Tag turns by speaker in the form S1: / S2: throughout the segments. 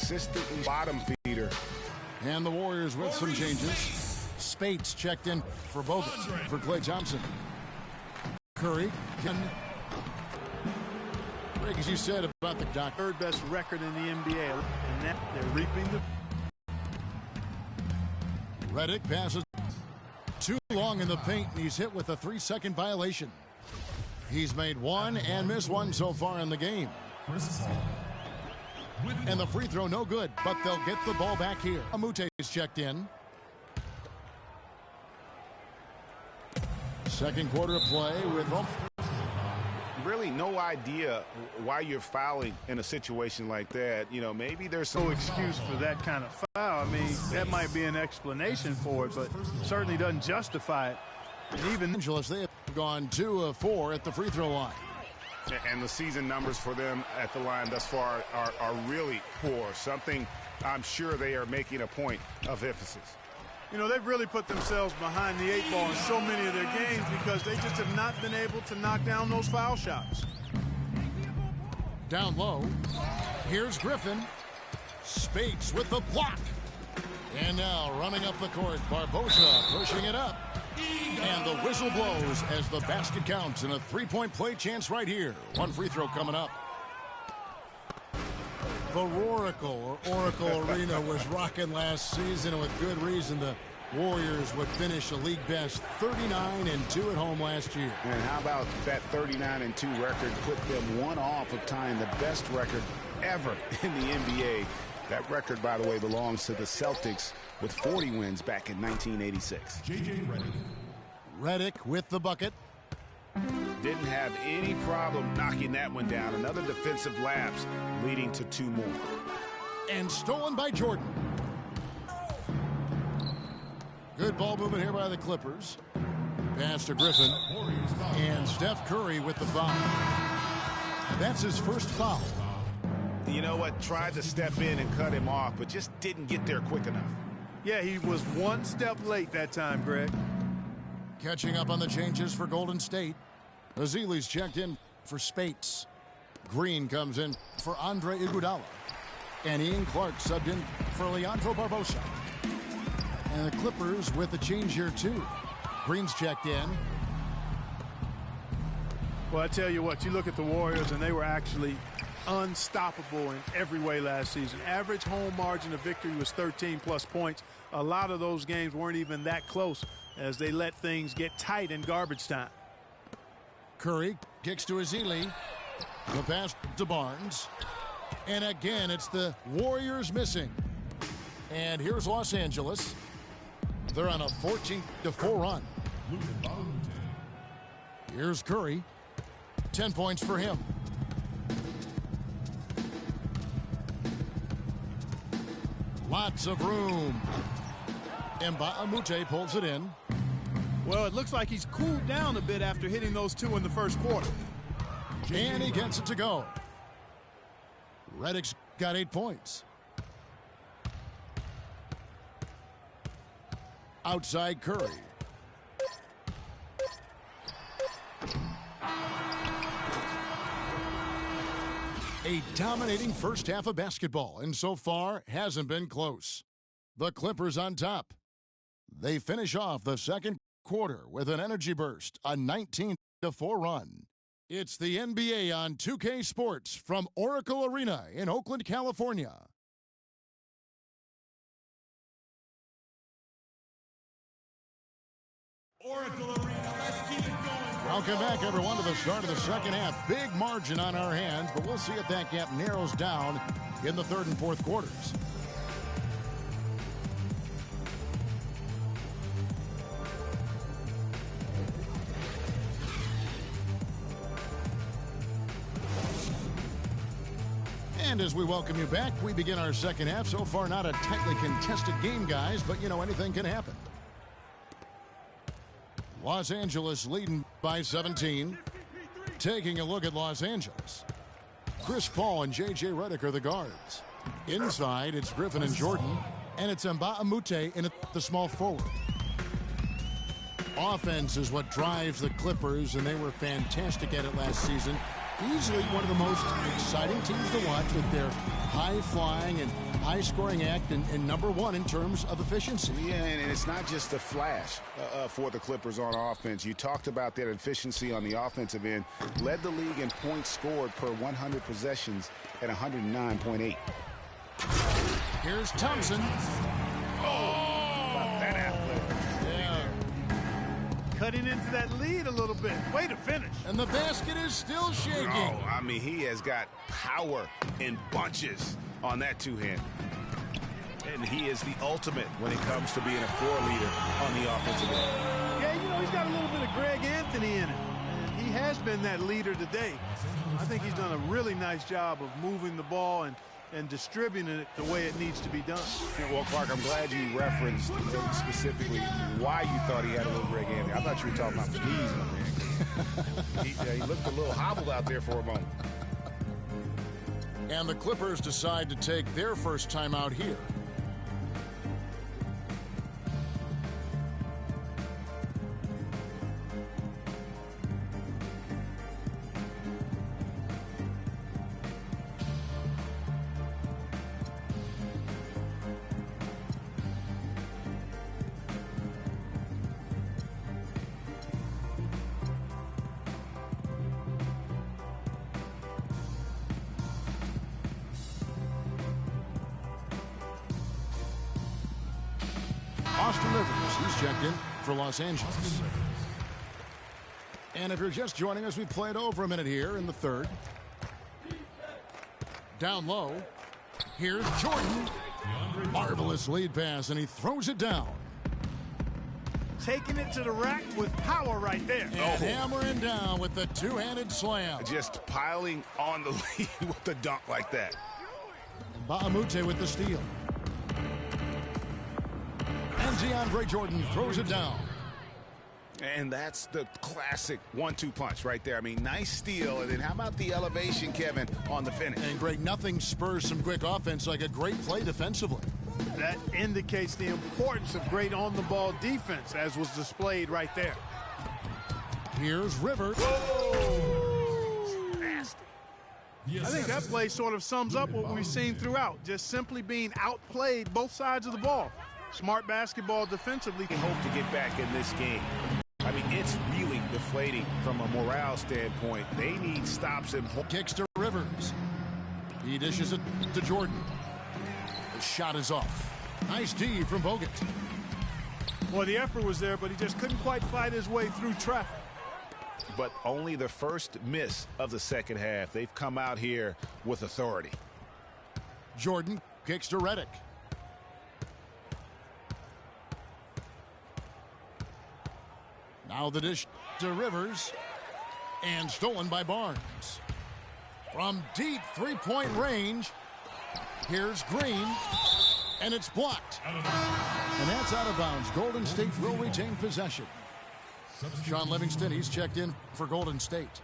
S1: consistently bottom feeder.
S2: And the Warriors with some changes. Spates checked in for Bogut, for Klay Thompson. Curry, Greg, as you said about the
S3: third best record in the NBA, and that they're reaping the.
S2: Redick passes too long in the paint, and he's hit with a 3-second violation. He's made one and missed one so far in the game. And the free throw no good, but they'll get the ball back here. Amute is checked in. Second quarter of play with
S1: really no idea why you're fouling in a situation like that. You know, maybe there's
S3: no excuse for that kind of foul. I mean, that might be an explanation for it, but certainly doesn't justify it.
S2: And even Angeles, they have gone 2 of 4 at the free throw line.
S1: And the season numbers for them at the line thus far are really poor. Something I'm sure they are making a point of emphasis.
S3: You know, they've really put themselves behind the 8 ball in so many of their games because they just have not been able to knock down those foul shots.
S2: Down low. Here's Griffin. Spates with the block. And now running up the court, Barbosa pushing it up. And the whistle blows as the basket counts and a 3-point play chance right here. One free throw coming up. The Oracle Arena was rocking last season, and with good reason. The Warriors would finish a league best 39-2 at home last year.
S1: And how about that 39-2 record put them one off of tying the best record ever in the NBA. That record, by the way, belongs to the Celtics with 40 wins back in 1986.
S2: J.J. Redick with the bucket.
S1: Didn't have any problem knocking that one down. Another defensive lapse leading to 2 more.
S2: And stolen by Jordan. Good ball movement here by the Clippers. Pass to Griffin. And Steph Curry with the foul. That's his first foul.
S1: You know what? Tried to step in and cut him off, but just didn't get there quick enough.
S3: Yeah, he was one step late that time, Greg.
S2: Catching up on the changes for Golden State. Ezeli's checked in for Spates. Green comes in for Andre Iguodala. And Ian Clark subbed in for Leandro Barbosa. And the Clippers with a change here, too. Green's checked in.
S3: Well, I tell you what, you look at the Warriors, and they were actually unstoppable in every way last season. Average home margin of victory was 13-plus points. A lot of those games weren't even that close as they let things get tight in garbage time.
S2: Curry kicks to Ezeli. The pass to Barnes. And again, it's the Warriors missing. And here's Los Angeles. They're on a 14-4 run. Here's Curry. 10 points for him. Lots of room. Mbah-a-Moute pulls it in.
S3: Well, it looks like he's cooled down a bit after hitting those 2 in the first quarter.
S2: And he gets it to go. Redick's got 8 points. Outside Curry. A dominating first half of basketball, and so far hasn't been close. The Clippers on top. They finish off the second quarter with an energy burst, a 19-4 run. It's the NBA on 2K Sports from Oracle Arena in Oakland, California.
S4: Oracle Arena, let's keep it going.
S2: Welcome back, everyone, to the start of the second half. Big margin on our hands, but we'll see if that gap narrows down in the third and fourth quarters. And as we welcome you back, we begin our second half. So far, not a tightly contested game, guys, but, you know, anything can happen. Los Angeles leading by 17. Taking a look at Los Angeles. Chris Paul and J.J. Redick are the guards. Inside, it's Griffin and Jordan, and it's Mbah-a-Moute in the small forward. Offense is what drives the Clippers, and they were fantastic at it last season. Easily one of the most exciting teams to watch with their high-flying and high-scoring act and number one in terms of efficiency.
S1: Yeah, and it's not just a flash for the Clippers on offense. You talked about that efficiency on the offensive end. Led the league in points scored per 100 possessions at 109.8.
S2: Here's Thompson.
S1: About that athletic.
S2: Yeah.
S3: Cutting into that lead a little bit. Way to finish.
S2: And the basket is still shaking.
S1: Oh, I mean, he has got power in bunches on that two-hand. And he is the ultimate when it comes to being a floor leader on the offensive end.
S3: Yeah, you know, he's got a little bit of Greg Anthony in it. And he has been that leader today. I think he's done a really nice job of moving the ball and distributing it the way it needs to be done.
S1: Yeah, well, Clark, I'm glad you referenced specifically why you thought he had a little Greg Anthony. I thought you were talking about the knees, my man. He looked a little hobbled out there for a moment.
S2: And the Clippers decide to take their first timeout here. Austin Rivers, he's checked in for Los Angeles. And if you're just joining us, we played over a minute here in the third. Down low. Here's Jordan. Marvelous lead pass, and he throws it down.
S3: Taking it to the rack with power right there.
S2: And hammering down with the two-handed slam.
S1: Just piling on the lead with the dunk like that.
S2: And Ba'amute with the steal. And DeAndre Jordan throws it down.
S1: And that's the classic 1-2 punch right there. I mean, nice steal. And then how about the elevation, Kevin, on the finish?
S2: And Greg, nothing spurs some quick offense like a great play defensively.
S3: That indicates the importance of great on-the-ball defense, as was displayed right there.
S2: Here's Rivers.
S1: Nasty.
S3: I think that play sort of sums up what we've seen throughout, just simply being outplayed both sides of the ball. Smart basketball defensively.
S1: They hope to get back in this game. I mean, it's really deflating from a morale standpoint. They need stops and
S2: kicks to Rivers. He dishes it to Jordan. The shot is off. Nice D from Bogut.
S3: Well, the effort was there, but he just couldn't quite fight his way through traffic.
S1: But only the first miss of the second half. They've come out here with authority.
S2: Jordan kicks to Redick. Now the dish to Rivers. And stolen by Barnes. From deep three-point range, here's Green. And it's blocked. And that's out of bounds. Golden State will retain possession. Sean Livingston, he's checked in for Golden State.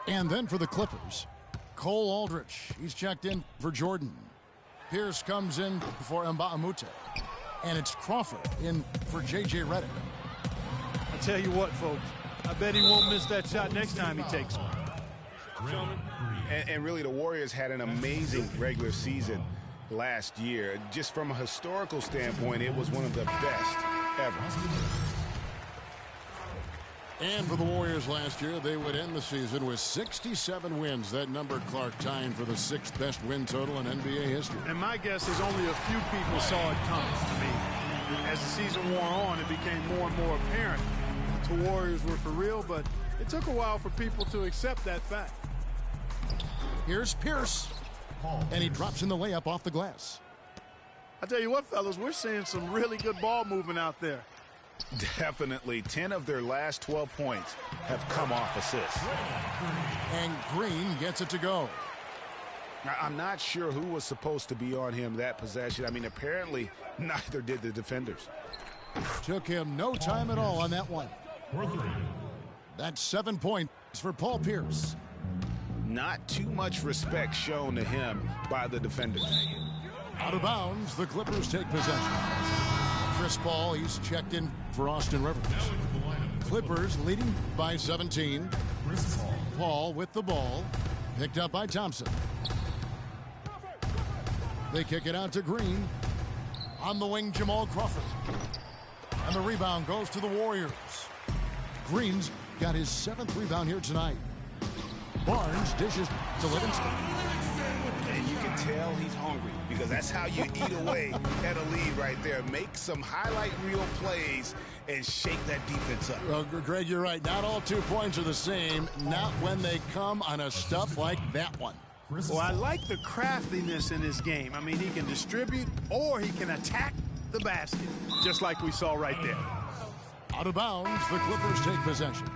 S2: And then for the Clippers, Cole Aldrich. He's checked in for Jordan. Pierce comes in for Mba'amute. And it's Crawford in for J.J. Redick.
S3: I tell you what, folks, I bet he won't miss that shot next time he takes it.
S1: And really, the Warriors had an amazing regular season last year. Just from a historical standpoint, it was one of the best ever.
S2: And for the Warriors last year, they would end the season with 67 wins. That number, Clark, tying for the sixth best win total in NBA history.
S3: And my guess is only a few people saw it coming. I mean, as the season wore on, it became more and more apparent that the Warriors were for real, but it took a while for people to accept that fact.
S2: Here's Pierce, and he drops in the layup off the glass.
S3: I tell you what, fellas, we're seeing some really good ball movement out there.
S1: Definitely. 10 of their last 12 points have come off assists.
S2: And Green gets it to go.
S1: Now, I'm not sure who was supposed to be on him that possession. I mean, apparently neither did the defenders.
S2: Took him no time at all on that one. That's 7 points for Paul Pierce.
S1: Not too much respect shown to him by the defenders.
S2: Out of bounds, the Clippers take possession. Chris Paul, he's checked in for Austin Rivers. Clippers leading by 17. Paul with the ball, picked up by Thompson. They kick it out to Green. On the wing, Jamal Crawford. And the rebound goes to the Warriors. Green's got his 7th rebound here tonight. Barnes dishes to Livingston.
S1: And you can tell he's hungry because that's how you eat away at a lead right there. Make some highlight reel plays and shake that defense up.
S2: Well, Greg, you're right. Not all 2 points are the same. Not when they come on a stuff like that one.
S3: Well, I like the craftiness in his game. I mean, he can distribute or he can attack the basket, just like we saw right there.
S2: Out of bounds, the Clippers take possession.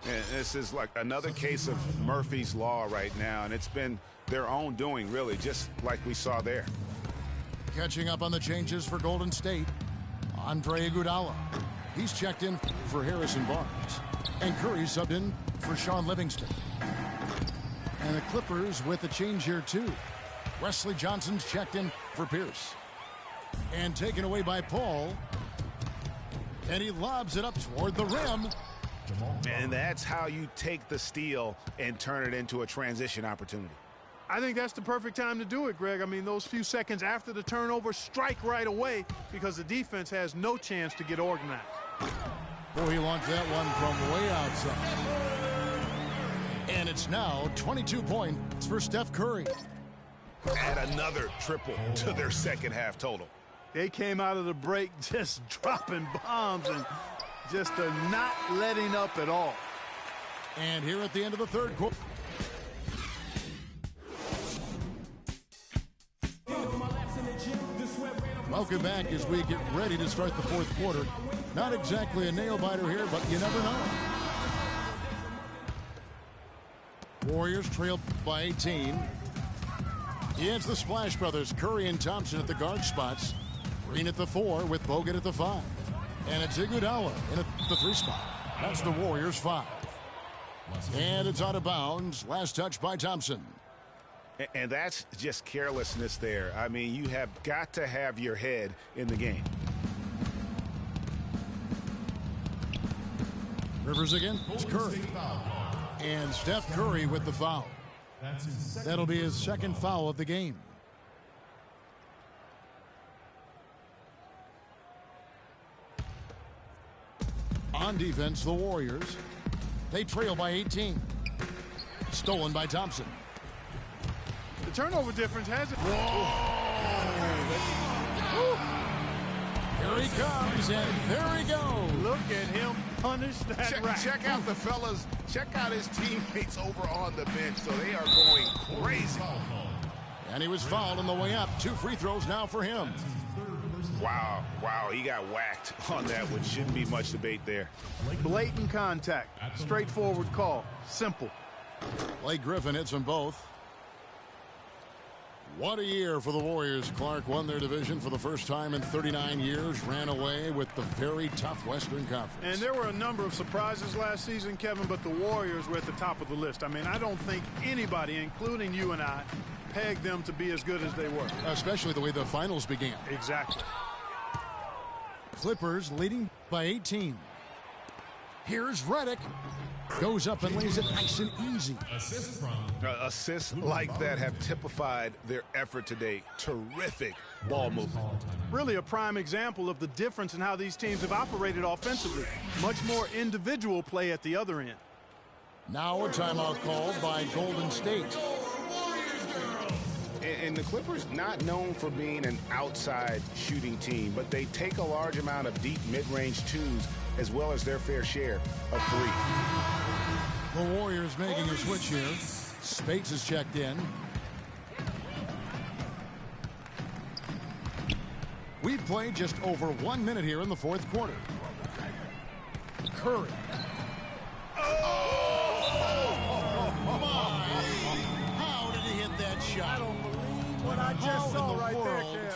S1: And this is like another case of Murphy's Law right now, and it's been their own doing, really, just like we saw there.
S2: Catching up on the changes for Golden State, Andre Iguodala. He's checked in for Harrison Barnes. And Curry subbed in for Sean Livingston. And the Clippers with a change here, too. Wesley Johnson's checked in for Pierce. And taken away by Paul. And he lobs it up toward the rim.
S1: And that's how you take the steal and turn it into a transition opportunity.
S3: I think that's the perfect time to do it, Greg. I mean, those few seconds after the turnover, strike right away because the defense has no chance to get organized.
S2: Boy, he launched that one from way outside. And it's now 22 points for Steph Curry.
S1: Add another triple to their second half total.
S3: They came out of the break just dropping bombs and just not letting up at all.
S2: And here at the end of the third quarter. Welcome back as we get ready to start the fourth quarter. Not exactly a nail-biter here, but you never know. Warriors trail by 18. It's the Splash Brothers, Curry and Thompson at the guard spots. Green at the 4 with Bogut at the 5. And it's Iguodala in at the 3 spot. That's the Warriors' 5. And it's out of bounds. Last touch by Thompson.
S1: And that's just carelessness there. I mean, you have got to have your head in the game.
S2: Rivers again. It's Curry. And Steph Curry with the foul. That'll be his second foul of the game. On defense, the Warriors. They trail by 18. Stolen by Thompson.
S3: The turnover difference has it.
S2: Here he comes, and there he goes.
S3: Look at him punish that rack.
S1: Check out the fellas. Check out his teammates over on the bench. So they are going crazy.
S2: And he was fouled on the way up. 2 free throws now for him.
S1: Wow, he got whacked on that one. Shouldn't be much debate there.
S3: Blatant contact. Straightforward call. Simple.
S2: Blake Griffin hits them both. What a year for the Warriors. Clark won their division for the first time in 39 years, ran away with the very tough Western Conference.
S3: And there were a number of surprises last season, Kevin, but the Warriors were at the top of the list. I mean, I don't think anybody, including you and I, pegged them to be as good as they were.
S2: Especially the way the finals began.
S3: Exactly.
S2: Clippers leading by 18. Here's Redick. Goes up and lays it nice and easy.
S1: Assists like that have typified their effort today. Terrific ball movement.
S3: Really a prime example of the difference in how these teams have operated offensively. Much more individual play at the other end.
S2: Now a timeout called by Golden State.
S1: And the Clippers not known for being an outside shooting team, but they take a large amount of deep mid-range twos as well as their fair share of 3.
S2: The Warriors making a switch here. Spates is checked in. We've played just over 1 minute here in the fourth quarter. Curry. Oh, my. How did he hit that shot?
S3: I don't believe what I just saw right there, Kev.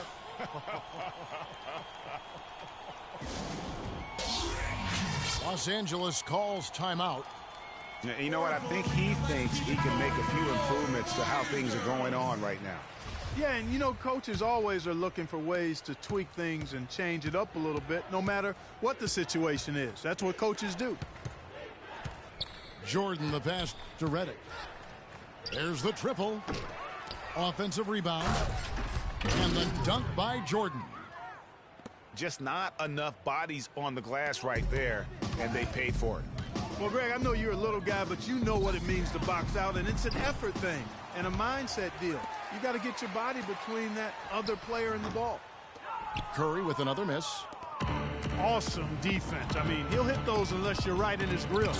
S2: Los Angeles calls timeout.
S1: You know what? I think he thinks he can make a few improvements to how things are going on right now.
S3: Yeah, and you know, coaches always are looking for ways to tweak things and change it up a little bit, no matter what the situation is. That's what coaches do.
S2: Jordan the pass to Redick. There's the triple. Offensive rebound. And the dunk by Jordan.
S1: Just not enough bodies on the glass right there, and they paid for it.
S3: Well, Greg, I know you're a little guy, but you know what it means to box out, and it's an effort thing and a mindset deal. You got to get your body between that other player and the ball.
S2: Curry with another miss.
S3: Awesome defense. I mean, he'll hit those unless you're right in his grill.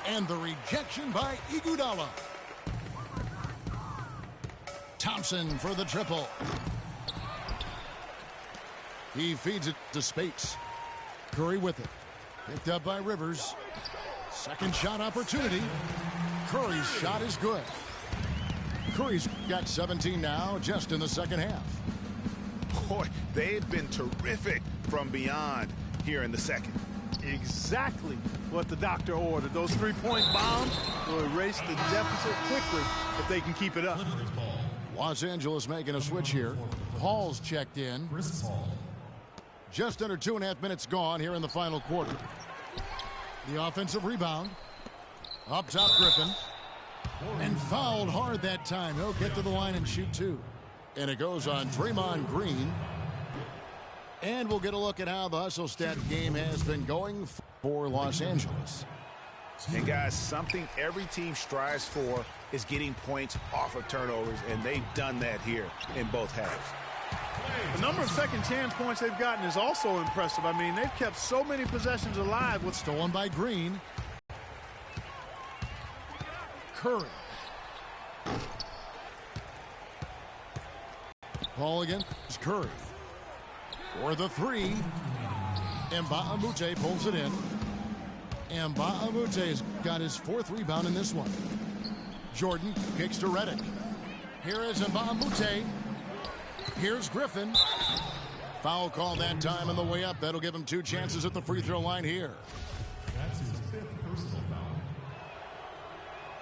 S2: And the rejection by Iguodala. Thompson for the triple. He feeds it to Spates. Curry with it. Picked up by Rivers. Second shot opportunity. Curry's shot is good. Curry's got 17 now just in the second half.
S1: Boy, they've been terrific from beyond here in the second.
S3: Exactly what the doctor ordered. Those three-point bombs will erase the deficit quickly if they can keep it up.
S2: Los Angeles making a switch here. Paul's checked in. Just under 2.5 minutes gone here in the final quarter. The offensive rebound. Up top, Griffin. And fouled hard that time. He'll get to the line and shoot two. And it goes on Draymond Green. And we'll get a look at how the hustle stat game has been going for Los Angeles.
S1: And guys, something every team strives for is getting points off of turnovers, and they've done that here in both halves.
S3: The number of second chance points they've gotten is also impressive. I mean, they've kept so many possessions alive. With
S2: stolen by Green. Curry. Paul against Curry. For the three. Mbah a Moute pulls it in. Mbah a Moute's got his fourth rebound in this one. Jordan kicks to Redick. Here is Mbah a Moute. Here's Griffin. Foul call that time on the way up. That'll give him two chances at the free throw line here.
S4: That's his fifth personal foul.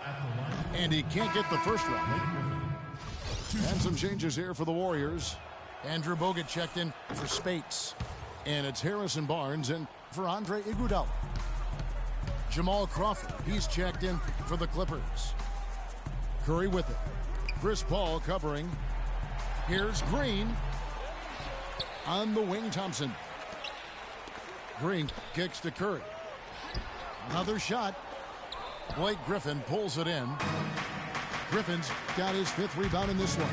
S4: At the line.
S2: And he can't get the first one. And some changes here for the Warriors. Andrew Bogut checked in for Spates. And it's Harrison Barnes in for Andre Iguodala. Jamal Crawford, he's checked in for the Clippers. Curry with it. Chris Paul covering. Here's Green. On the wing, Thompson. Green kicks to Curry. Another shot. Blake Griffin pulls it in. Griffin's got his fifth rebound in this one.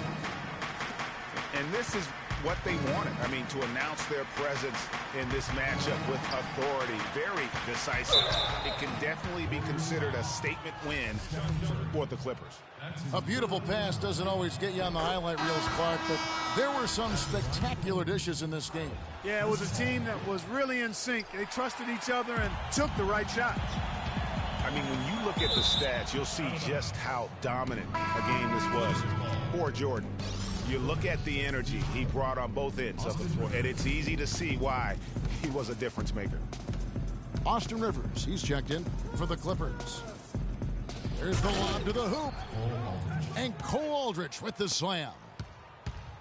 S1: And this is what they wanted. I mean, to announce their presence in this matchup with authority. Very decisive. It can definitely be considered a statement win for the Clippers.
S2: A beautiful pass doesn't always get you on the highlight reels, Clark, but there were some spectacular dishes in this game.
S3: Yeah, it was a team that was really in sync. They trusted each other and took the right shot.
S1: I mean, when you look at the stats, you'll see just how dominant a game this was for Jordan. You look at the energy he brought on both ends of the floor, and it's easy to see why he was a difference maker.
S2: Austin Rivers, he's checked in for the Clippers. There's the lob to the hoop. And Cole Aldrich with the slam.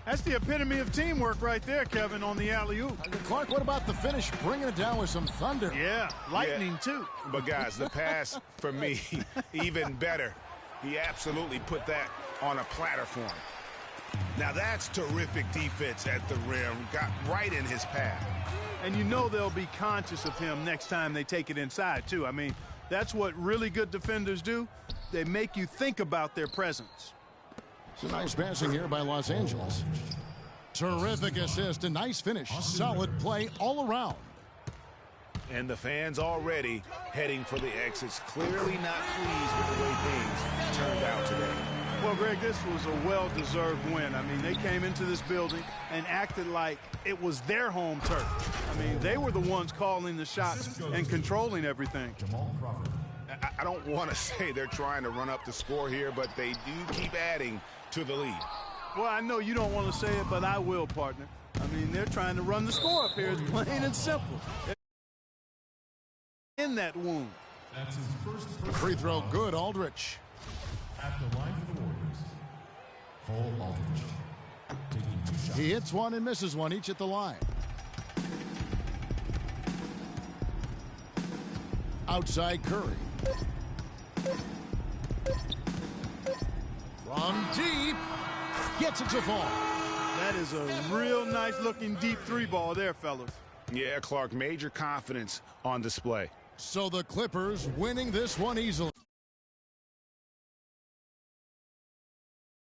S3: That's the epitome of teamwork right there, Kevin, on the alley-oop.
S2: Clark, what about the finish? Bringing it down with some thunder.
S3: Yeah, lightning too.
S1: But guys, the pass, for me, even better. He absolutely put that on a platter for him. Now that's terrific defense at the rim. Got right in his path.
S3: And you know they'll be conscious of him next time they take it inside, too. I mean, that's what really good defenders do. They make you think about their presence.
S2: It's a nice passing here by Los Angeles. Terrific assist, a nice finish. Solid play all around.
S1: And the fans already heading for the exits. Clearly not pleased with the way things turned out today.
S3: Well, Greg, this was a well-deserved win. I mean, they came into this building and acted like it was their home turf. I mean, they were the ones calling the shots and controlling everything.
S4: Jamal Crawford.
S1: I don't want to say they're trying to run up the score here, but they do keep adding to the lead.
S3: Well, I know you don't want to say it, but I will, partner. I mean, they're trying to run the score up here. It's plain and simple. In that wound.
S4: That's his first
S2: Free throw good, Aldrich.
S4: at the line for the Warriors. Cole Aldrich taking two shots.
S2: He hits one and misses one, each at the line. Outside Curry. From deep. Gets it to fall.
S3: That is a real nice looking deep three ball there, fellas.
S1: Yeah, Clark, major confidence on display.
S2: So the Clippers winning this one easily.